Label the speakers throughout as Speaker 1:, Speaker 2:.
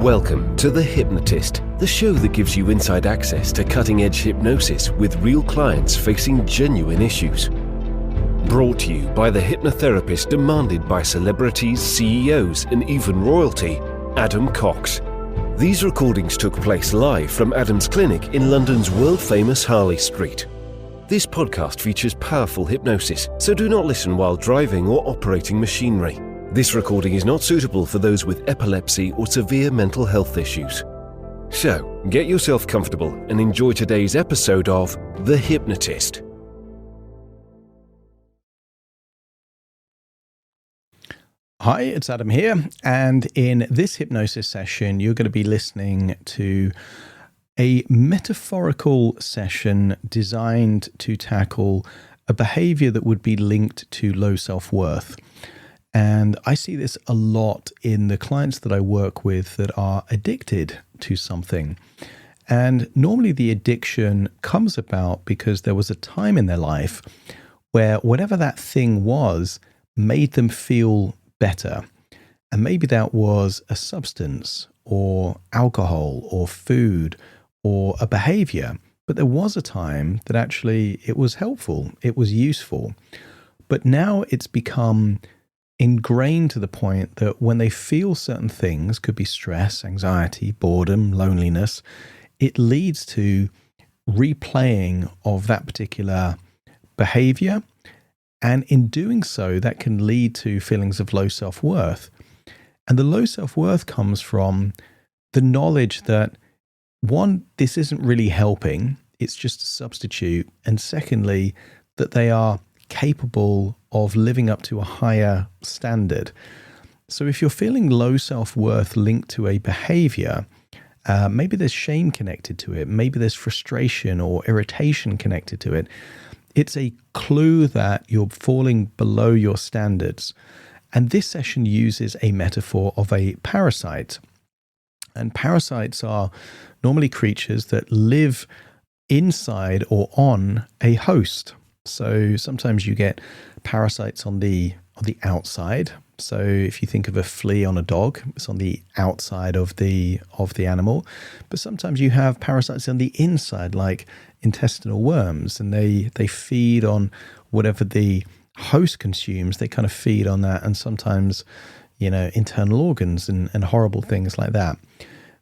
Speaker 1: Welcome to The Hypnotist, the show that gives you inside access to cutting-edge hypnosis with real clients facing genuine issues. Brought to you by the hypnotherapist demanded by celebrities, CEOs, and even royalty, Adam Cox. These recordings took place live from Adam's clinic in London's world-famous Harley Street. This podcast features powerful hypnosis, so do not listen while driving or operating machinery. This recording is not suitable for those with epilepsy or severe mental health issues. So, get yourself comfortable and enjoy today's episode of The Hypnotist.
Speaker 2: Hi, it's Adam here, and in this hypnosis session, you're going to be listening to a metaphorical session designed to tackle a behavior that would be linked to low self-worth. And I see this a lot in the clients that I work with that are addicted to something. And normally the addiction comes about because there was a time in their life where whatever that thing was made them feel better. And maybe that was a substance or alcohol or food or a behavior. But there was a time that actually it was helpful, it was useful. But now it's become ingrained to the point that when they feel certain things, could be stress, anxiety, boredom, loneliness, it leads to replaying of that particular behavior. And in doing so, that can lead to feelings of low self-worth. And the low self-worth comes from the knowledge that, one, this isn't really helping, it's just a substitute. And secondly, that they are capable of living up to a higher standard. So if you're feeling low self-worth linked to a behavior, maybe there's shame connected to it, maybe there's frustration or irritation connected to it, it's a clue that you're falling below your standards. And this session uses a metaphor of a parasite. And parasites are normally creatures that live inside or on a host. So sometimes you get parasites on the outside. So if you think of a flea on a dog, it's on the outside of the animal. But sometimes you have parasites on the inside, like intestinal worms, and they feed on whatever the host consumes. They kind of feed on that, and sometimes, internal organs and horrible things like that.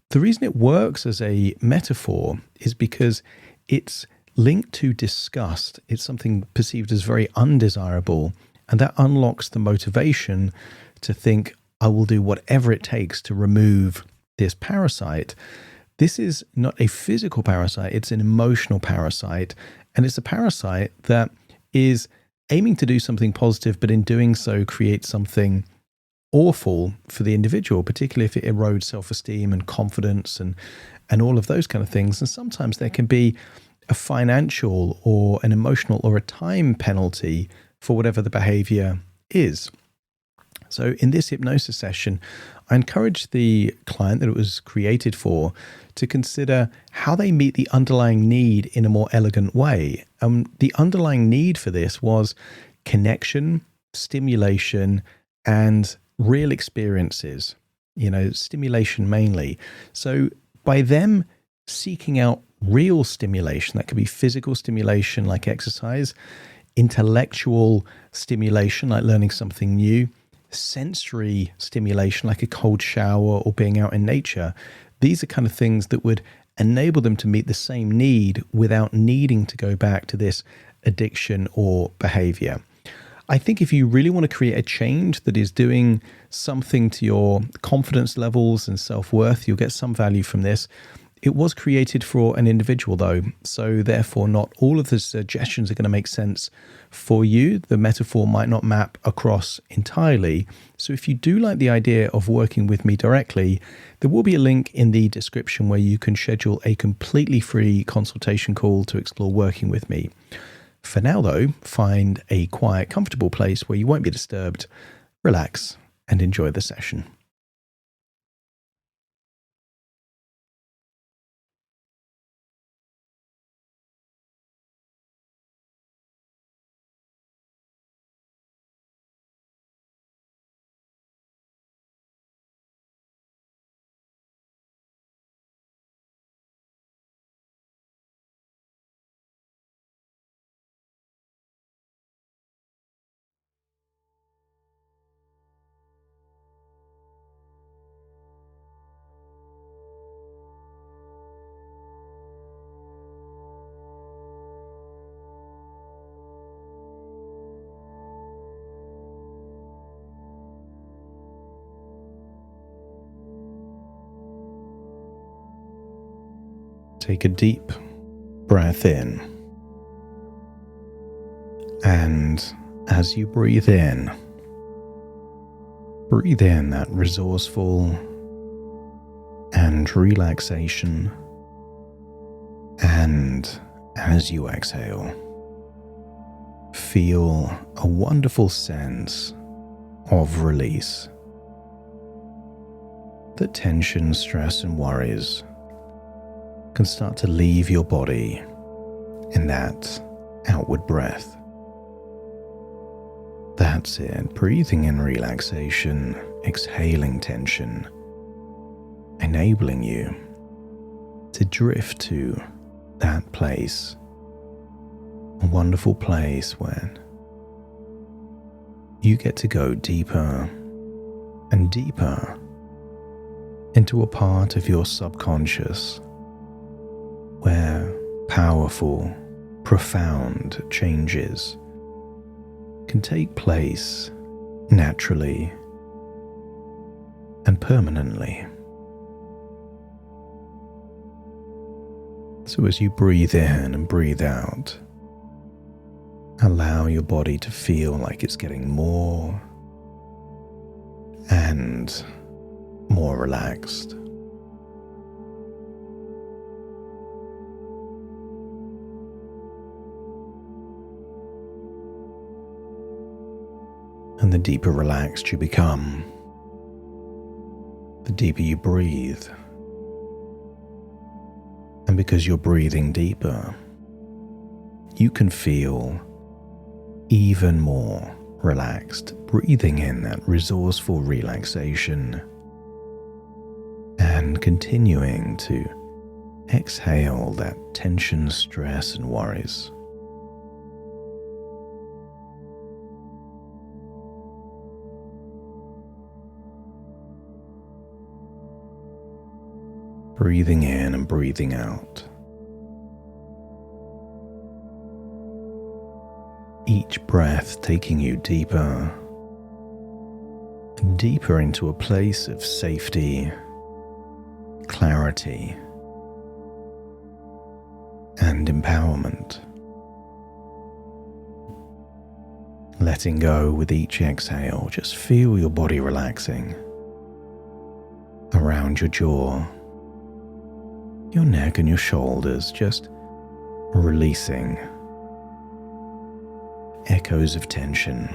Speaker 2: The reason it works as a metaphor is because it's linked to disgust. It's something perceived as very undesirable, and that unlocks the motivation to think, I will do whatever it takes to remove this parasite. This is not a physical parasite, it's an emotional parasite, and it's a parasite that is aiming to do something positive, but in doing so creates something awful for the individual, particularly if it erodes self-esteem and confidence and all of those kind of things. And sometimes there can be a financial or an emotional or a time penalty for whatever the behavior is. So in this hypnosis session, I encourage the client that it was created for to consider how they meet the underlying need in a more elegant way. The underlying need for this was connection, stimulation, and real experiences, stimulation mainly. So by them seeking out real stimulation, that could be physical stimulation like exercise, intellectual stimulation like learning something new, sensory stimulation like a cold shower or being out in nature. These are kind of things that would enable them to meet the same need without needing to go back to this addiction or behavior. I think if you really want to create a change that is doing something to your confidence levels and self-worth, you'll get some value from this. It was created for an individual though, so therefore not all of the suggestions are going to make sense for you. The metaphor might not map across entirely. So if you do like the idea of working with me directly, there will be a link in the description where you can schedule a completely free consultation call to explore working with me. For now though, find a quiet, comfortable place where you won't be disturbed, relax, and enjoy the session. Take a deep breath in. And as you breathe in that resourceful and relaxation. And as you exhale, feel a wonderful sense of release. That tension, stress, and worries can start to leave your body in that outward breath. That's it. Breathing in relaxation, exhaling tension, enabling you to drift to that place, a wonderful place where you get to go deeper and deeper into a part of your subconscious where powerful, profound changes can take place naturally and permanently. So as you breathe in and breathe out, allow your body to feel like it's getting more and more relaxed. And the deeper relaxed you become, the deeper you breathe. And because you're breathing deeper, you can feel even more relaxed, breathing in that resourceful relaxation and continuing to exhale that tension, stress, and worries. Breathing in and breathing out. Each breath taking you deeper and deeper into a place of safety, clarity, and empowerment. Letting go with each exhale, just feel your body relaxing around your jaw, your neck and your shoulders, just releasing echoes of tension,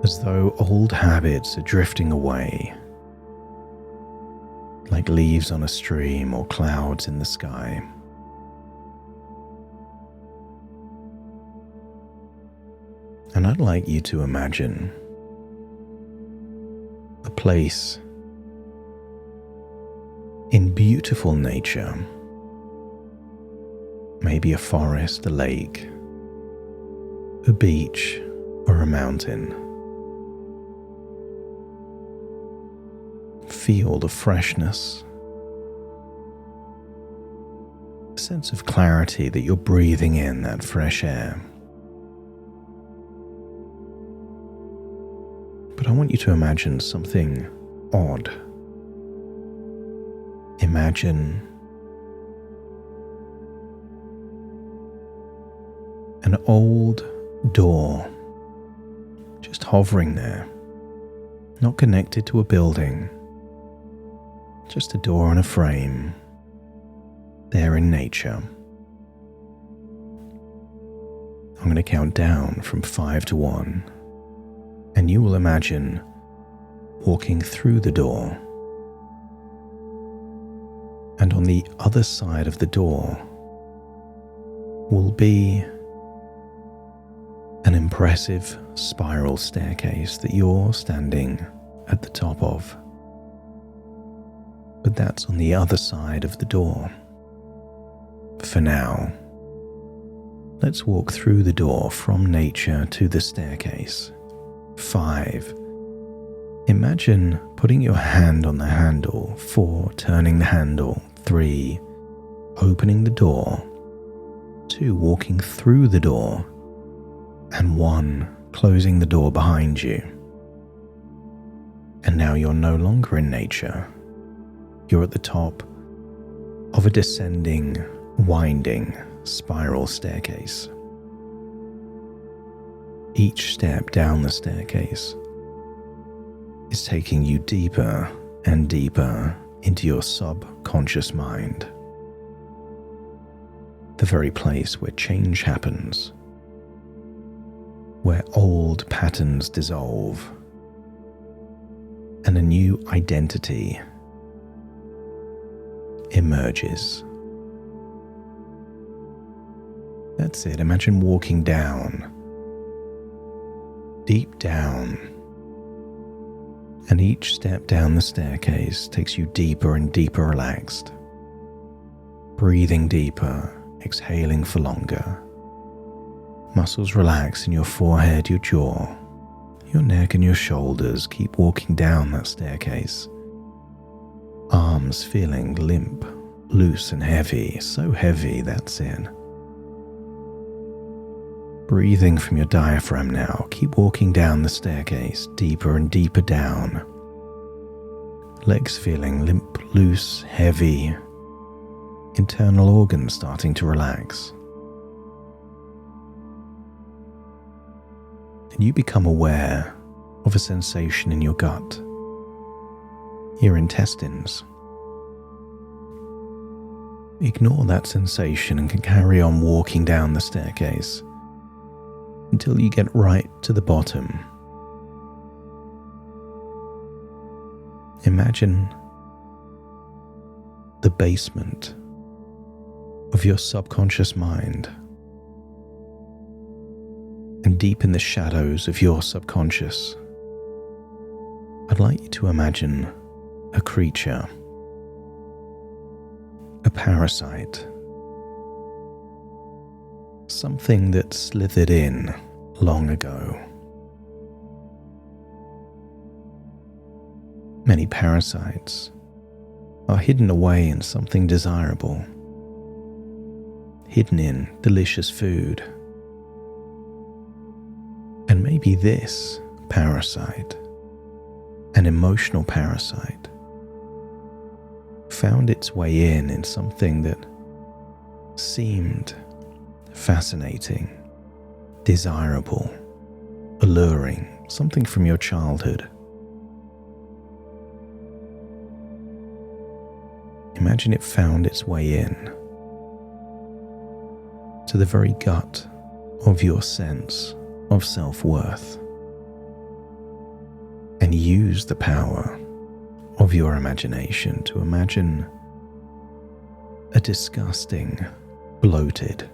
Speaker 2: as though old habits are drifting away, like leaves on a stream or clouds in the sky. And I'd like you to imagine a place in beautiful nature, maybe a forest, a lake, a beach, or a mountain. Feel the freshness, a sense of clarity that you're breathing in that fresh air. But I want you to imagine something odd. Imagine an old door just hovering there, not connected to a building, just a door and a frame there in nature. I'm going to count down from 5 to 1, and you will imagine walking through the door. And on the other side of the door will be an impressive spiral staircase that you're standing at the top of. But that's on the other side of the door. For now, let's walk through the door from nature to the staircase. 5. Imagine putting your hand on the handle. 4. Turning the handle. 3. Opening the door. 2. Walking through the door. And 1. Closing the door behind you. And now you're no longer in nature. You're at the top of a descending, winding spiral staircase. Each step down the staircase is taking you deeper and deeper into your subconscious mind, the very place where change happens, where old patterns dissolve and a new identity emerges. That's it. Imagine walking down, deep down, and each step down the staircase takes you deeper and deeper relaxed, breathing deeper, exhaling for longer. Muscles relax in your forehead, your jaw, your neck and your shoulders. Keep walking down that staircase. Arms feeling limp, loose and heavy, so heavy, that's it. Breathing from your diaphragm now. Keep walking down the staircase, deeper and deeper down. Legs feeling limp, loose, heavy. Internal organs starting to relax. And you become aware of a sensation in your gut, your intestines. Ignore that sensation and can carry on walking down the staircase until you get right to the bottom. Imagine the basement of your subconscious mind, and deep in the shadows of your subconscious, I'd like you to imagine a creature, a parasite, something that slithered in long ago. Many parasites are hidden away in something desirable, hidden in delicious food. And maybe this parasite, an emotional parasite, found its way in something that seemed fascinating, desirable, alluring, something from your childhood. Imagine it found its way in to the very gut of your sense of self-worth and use the power of your imagination to imagine a disgusting, bloated,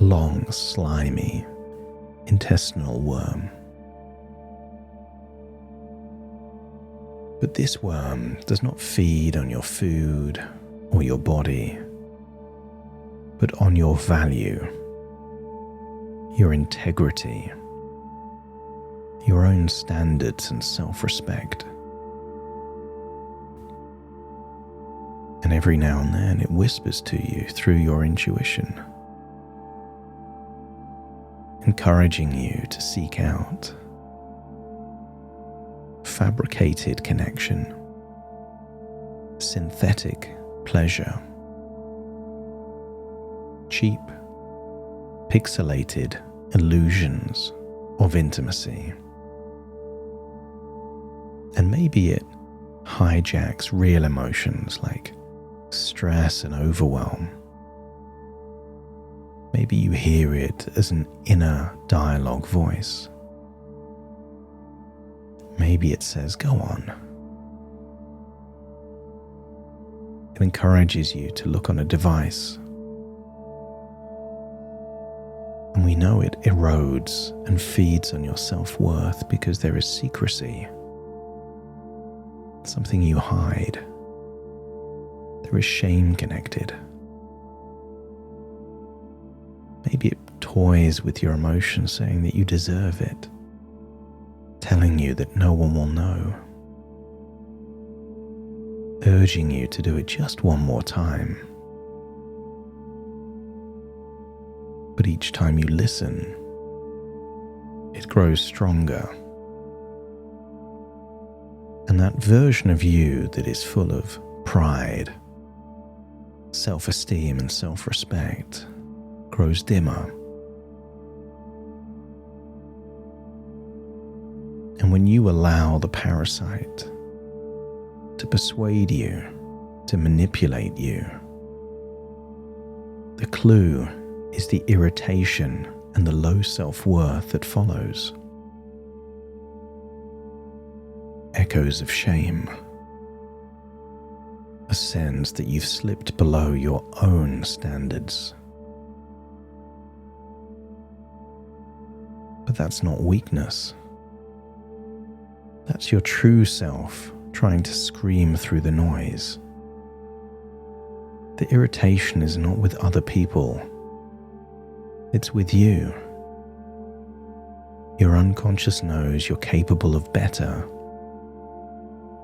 Speaker 2: long, slimy, intestinal worm. But this worm does not feed on your food or your body, but on your value, your integrity, your own standards and self-respect. And every now and then it whispers to you through your intuition, encouraging you to seek out fabricated connection, synthetic pleasure, cheap, pixelated illusions of intimacy. And maybe it hijacks real emotions like stress and overwhelm. Maybe you hear it as an inner dialogue voice. Maybe it says, "Go on." It encourages you to look on a device. And we know it erodes and feeds on your self-worth because there is secrecy, something you hide. There is shame connected. Maybe it toys with your emotions, saying that you deserve it, telling you that no one will know, urging you to do it just one more time. But each time you listen, it grows stronger. And that version of you that is full of pride, self-esteem and self-respect grows dimmer. And when you allow the parasite to persuade you, to manipulate you, the clue is the irritation and the low self-worth that follows. Echoes of shame, a sense that you've slipped below your own standards. But that's not weakness. That's your true self trying to scream through the noise. The irritation is not with other people. It's with you. Your unconscious knows you're capable of better,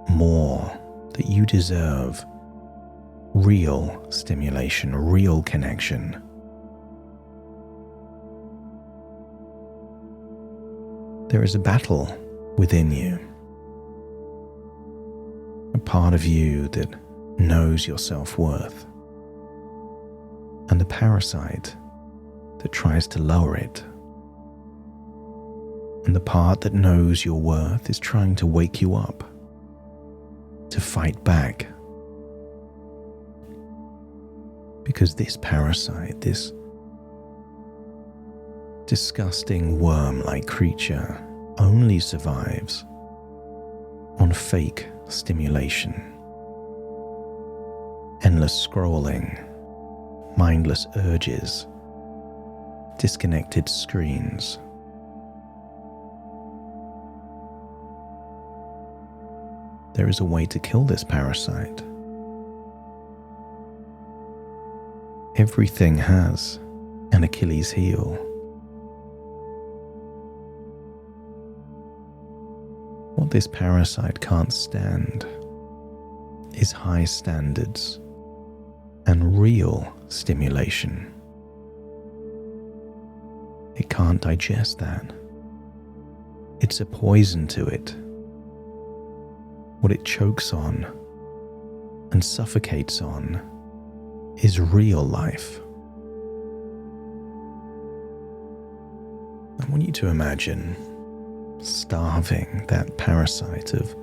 Speaker 2: more, that you deserve real stimulation, real connection. There is a battle within you. A part of you that knows your self-worth, and the parasite that tries to lower it. And the part that knows your worth is trying to wake you up, to fight back. Because this parasite, this disgusting worm-like creature, only survives on fake stimulation. Endless scrolling, mindless urges, disconnected screens. There is a way to kill this parasite. Everything has an Achilles heel. What this parasite can't stand is high standards and real stimulation. It can't digest that. It's a poison to it. What it chokes on and suffocates on is real life. I want you to imagine starving that parasite of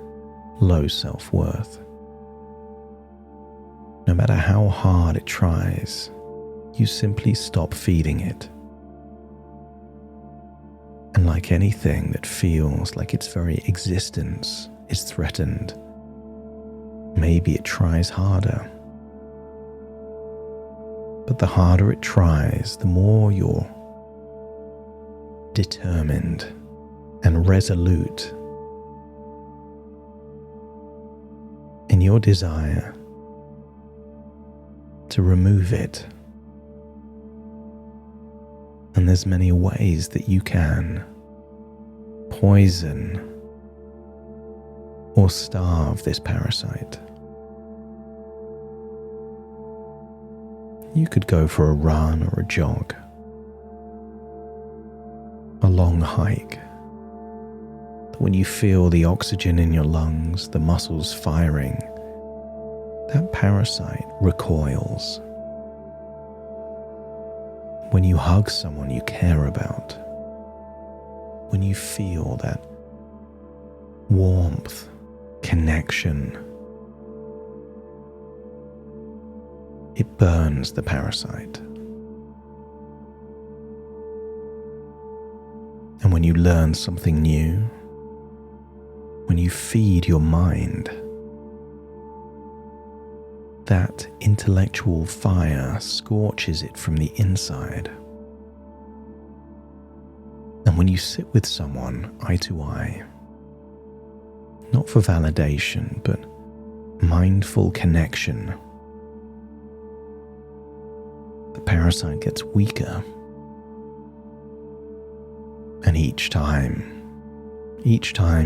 Speaker 2: low self-worth. No matter how hard it tries, you simply stop feeding it. And like anything that feels like its very existence is threatened, maybe it tries harder. But the harder it tries, the more you're determined and resolute in your desire to remove it. And there's many ways that you can poison or starve this parasite. You could go for a run or a jog, a long hike. When you feel the oxygen in your lungs, the muscles firing, that parasite recoils. When you hug someone you care about, when you feel that warmth, connection, it burns the parasite. And when you learn something new, when you feed your mind, that intellectual fire scorches it from the inside. And when you sit with someone eye to eye, not for validation, but mindful connection, the parasite gets weaker. And each time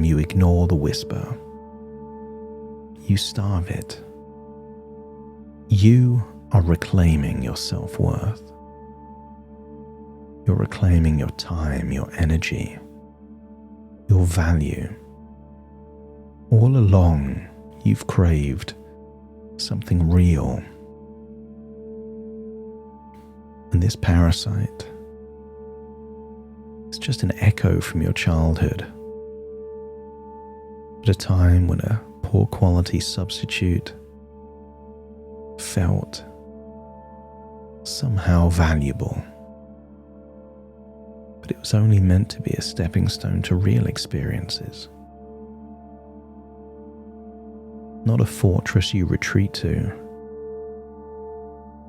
Speaker 2: you ignore the whisper, you starve it. You are reclaiming your self-worth. You're reclaiming your time, your energy, your value. All along, you've craved something real, And this parasite is just an echo from your childhood, at a time when a poor quality substitute felt somehow valuable. But it was only meant to be a stepping stone to real experiences. Not a fortress you retreat to,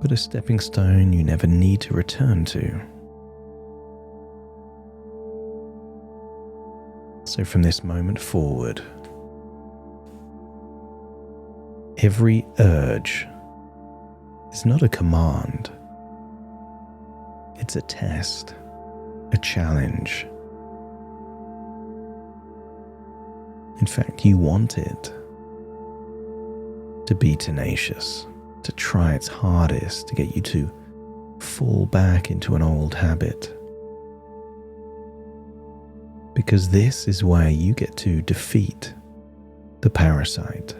Speaker 2: but a stepping stone you never need to return to. So from this moment forward, every urge is not a command. It's a test, a challenge. In fact, you want it to be tenacious, to try its hardest to get you to fall back into an old habit. Because this is where you get to defeat the parasite.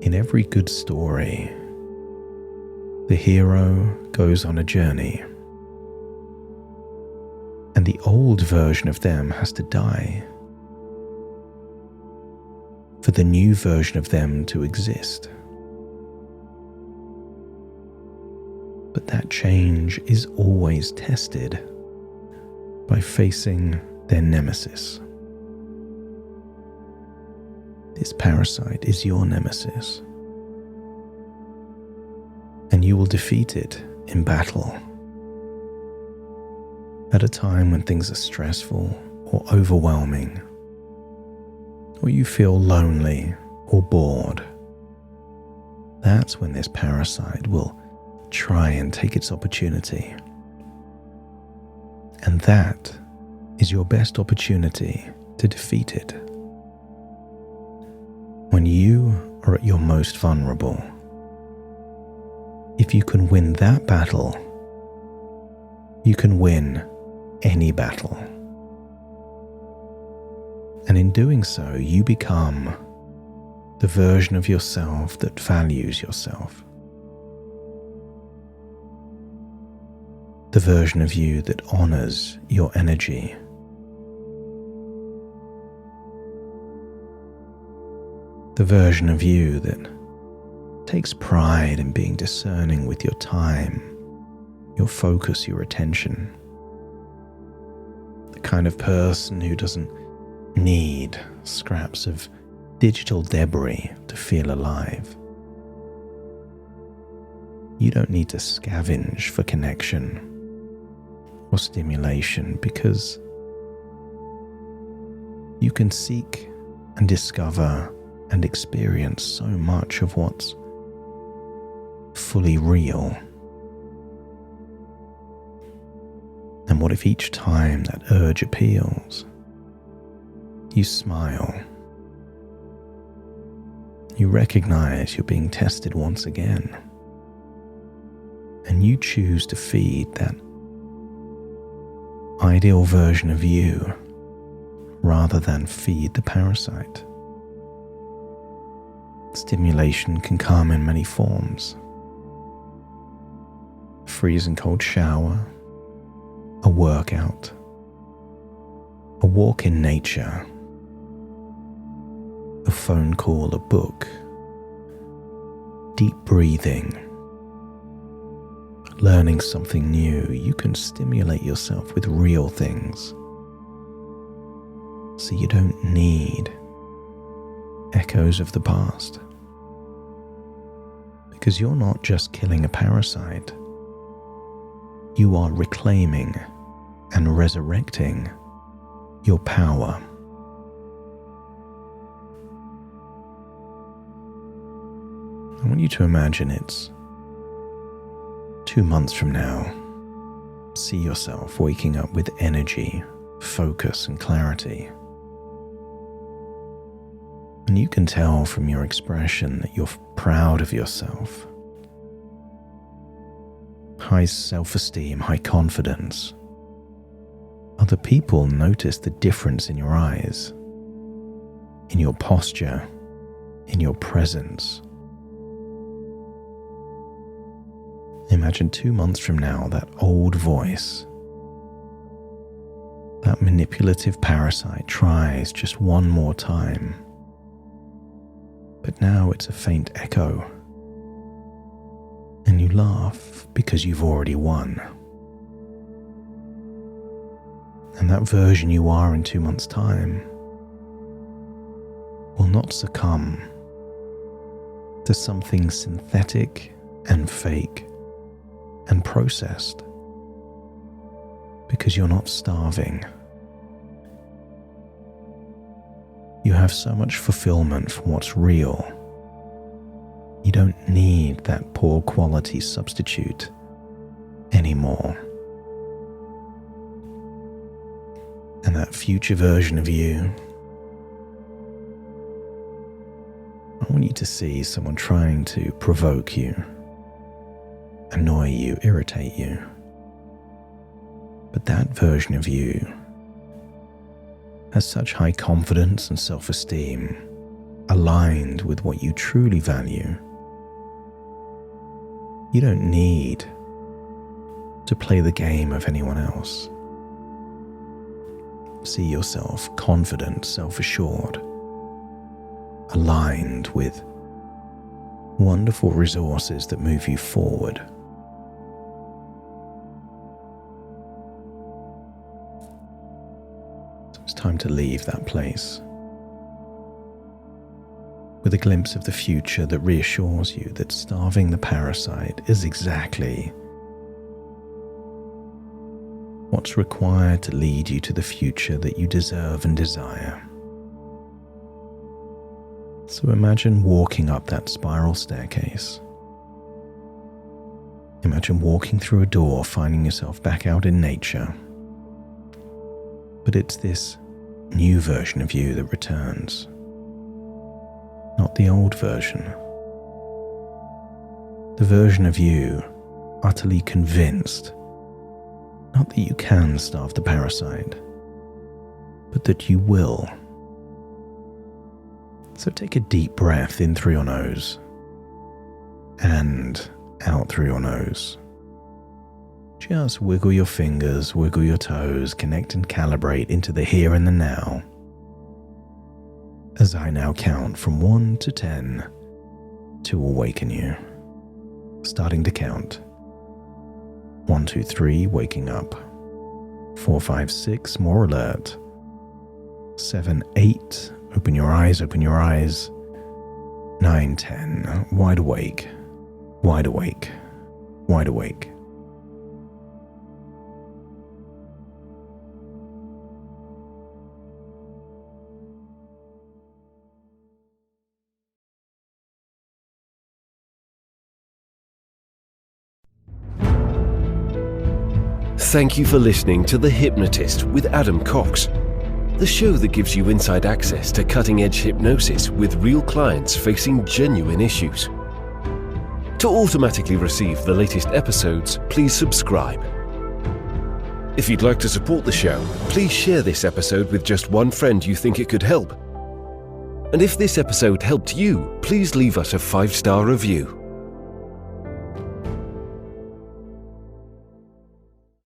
Speaker 2: In every good story, the hero goes on a journey, and the old version of them has to die for the new version of them to exist. But that change is always tested by facing their nemesis. This parasite is your nemesis, and you will defeat it in battle at a time when things are stressful or overwhelming, or you feel lonely or bored. That's when this parasite will try and take its opportunity. And that is your best opportunity to defeat it. When you are at your most vulnerable, if you can win that battle, you can win any battle. And in doing so, you become the version of yourself that values yourself. The version of you that honors your energy. The version of you that takes pride in being discerning with your time, your focus, your attention. The kind of person who doesn't need scraps of digital debris to feel alive. You don't need to scavenge for connection or stimulation, because you can seek and discover and experience so much of what's fully real. And what if each time that urge appeals, you smile? You recognize you're being tested once again, and you choose to feed that ideal version of you rather than feed the parasite. Stimulation can come in many forms. A freezing cold shower, a workout, a walk in nature, a phone call, a book, deep breathing, learning something new. You can stimulate yourself with real things, so you don't need echoes of the past. Because you're not just killing a parasite, you are reclaiming and resurrecting your power. I want you to imagine it's 2 months from now. See yourself waking up with energy, focus, and clarity. And you can tell from your expression that you're proud of yourself. High self-esteem, high confidence. Other people notice the difference in your eyes, in your posture, in your presence. Imagine 2 months from now, that old voice, that manipulative parasite tries just one more time. But now it's a faint echo. And you laugh because you've already won. And that version you are in 2 months' time will not succumb to something synthetic and fake and processed, because you're not starving. You have so much fulfillment from what's real. You don't need that poor quality substitute anymore. And that future version of you, I want you to see someone trying to provoke you, annoy you, irritate you. But that version of you has such high confidence and self-esteem, aligned with what you truly value. You don't need to play the game of anyone else. See yourself confident, self-assured, aligned with wonderful resources that move you forward. So it's time to leave that place with a glimpse of the future that reassures you that starving the parasite is exactly what's required to lead you to the future that you deserve and desire. So imagine walking up that spiral staircase. Imagine walking through a door, finding yourself back out in nature. But it's this new version of you that returns, not the old version. The version of you utterly convinced, not that you can starve the parasite, but that you will. So take a deep breath in through your nose and out through your nose. Just wiggle your fingers, wiggle your toes, connect and calibrate into the here and the now. As I now count from 1 to 10 to awaken you. Starting to count. 1, 2, 3, waking up. 4, 5, 6, more alert. 7, 8, open your eyes, open your eyes. 9, 10, wide awake, wide awake, wide awake.
Speaker 1: Thank you for listening to The Hypnotist with Adam Cox, the show that gives you inside access to cutting-edge hypnosis with real clients facing genuine issues. To automatically receive the latest episodes, please subscribe. If you'd like to support the show, please share this episode with just one friend you think it could help. And if this episode helped you, please leave us a 5-star review.